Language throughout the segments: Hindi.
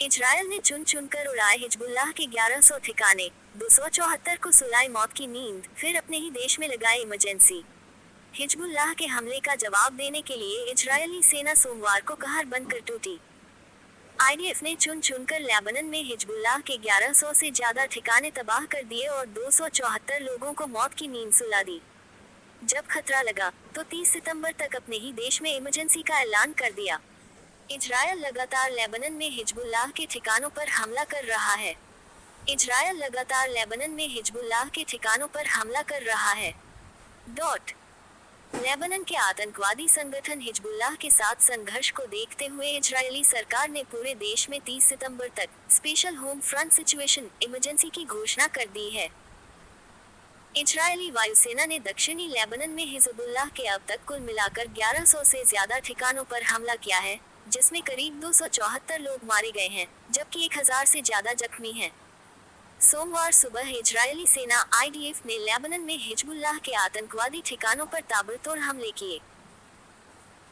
इजरायल ने चुन चुनकर उड़ाए हिजबुल्लाह के 1100 ठिकाने, 274 को सुलाई मौत की नींद, फिर अपने ही देश में लगाए इमरजेंसी। हिजबुल्लाह के हमले का जवाब देने के लिए इजरायली सेना सोमवार को कहर बनकर टूटी। आईडीएफ ने चुन चुनकर लेबनान में हिजबुल्लाह के 1100 से ज्यादा ठिकाने तबाह कर दिए और 274 लोगों को मौत की नींद सुला दी। जब खतरा लगा तो 30 सितंबर तक अपने ही देश में इमरजेंसी का ऐलान कर दिया। इजरायल लगातार लेबनान में हिजबुल्लाह के ठिकानों पर हमला कर रहा है। इजरायल लगातार लेबनान में हिजबुल्लाह के ठिकानों पर हमला कर रहा है। लेबनान के आतंकवादी संगठन हिजबुल्लाह के साथ संघर्ष को देखते हुए इजरायली सरकार ने पूरे देश में 30 सितंबर तक special home front situation emergency की घोषणा कर दी है। इजरायली वायुसेना ने दक्षिणी लेबनान में हिजबुल्लाह के अब तक कुल मिलाकर 1100 से ज्यादा ठिकानों पर हमला किया है, जिसमें करीब 274 लोग मारे गए हैं, जबकि 1000 से ज्यादा जख्मी हैं। सोमवार सुबह इजरायली सेना आईडीएफ ने लेबनान में हिजबुल्लाह के आतंकवादी ठिकानों पर ताबड़तोड़ हमले किए।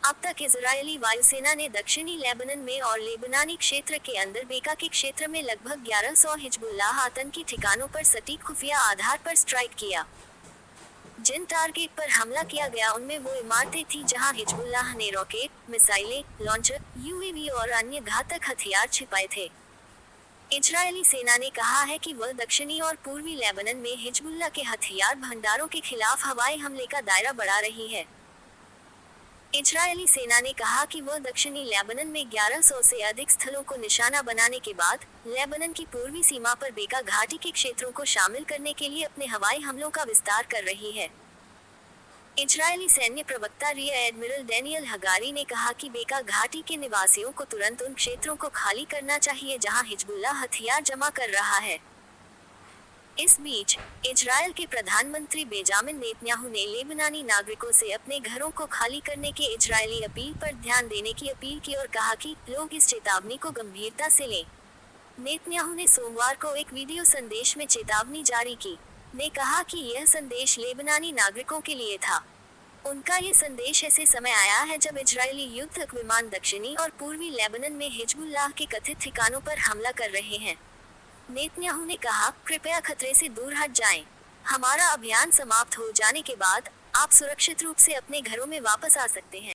अब तक इजरायली वायुसेना ने दक्षिणी लेबनान में और लेबनानी क्षेत्र के अंदर बेका के क्षेत्र में लगभग 1100 हिजबुल्लाह आतंकी ठिकानों पर सटीक खुफिया आधार पर स्ट्राइक किया। जिन टारगेट पर हमला किया गया उनमें वो इमारतें थीं जहां हिजबुल्लाह ने रॉकेट, मिसाइलें, लॉन्चर, यूएवी और अन्य घातक हथियार छिपाए थे। इजरायली सेना ने कहा है कि वह दक्षिणी और पूर्वी लेबनान में हिजबुल्लाह के हथियार भंडारों के खिलाफ हवाई हमले का दायरा बढ़ा रही है। इजरायली सेना ने कहा कि वह दक्षिणी लेबनान में 1100 से अधिक स्थलों को निशाना बनाने के बाद लेबनान की पूर्वी सीमा पर बेका घाटी के क्षेत्रों को शामिल करने के लिए अपने हवाई हमलों का विस्तार कर रही है। इजरायली सैन्य प्रवक्ता रियर एडमिरल डैनियल हगारी ने कहा कि बेका घाटी के निवासियों को तुरंत उन क्षेत्रों को खाली करना चाहिए जहां हिजबुल्लाह हथियार जमा कर रहा है। इस बीच इजरायल के प्रधानमंत्री बेंजामिन नेतन्याहू ने लेबनानी नागरिकों से अपने घरों को खाली करने के इजरायली अपील पर ध्यान देने की अपील की और कहा कि लोग इस चेतावनी को गंभीरता से लें। नेतन्याहू ने सोमवार को एक वीडियो संदेश में चेतावनी जारी की। ने कहा कि यह संदेश लेबनानी नागरिकों के लिए था। उनका ये संदेश ऐसे समय आया है जब इजरायली युद्धक विमान दक्षिणी और पूर्वी लेबनान में हिजबुल्लाह के कथित ठिकानों पर हमला कर रहे हैं। नेतन्याहू ने कहा, कृपया खतरे से दूर हट जाएं। हमारा अभियान समाप्त हो जाने के बाद आप सुरक्षित रूप से अपने घरों में वापस आ सकते हैं।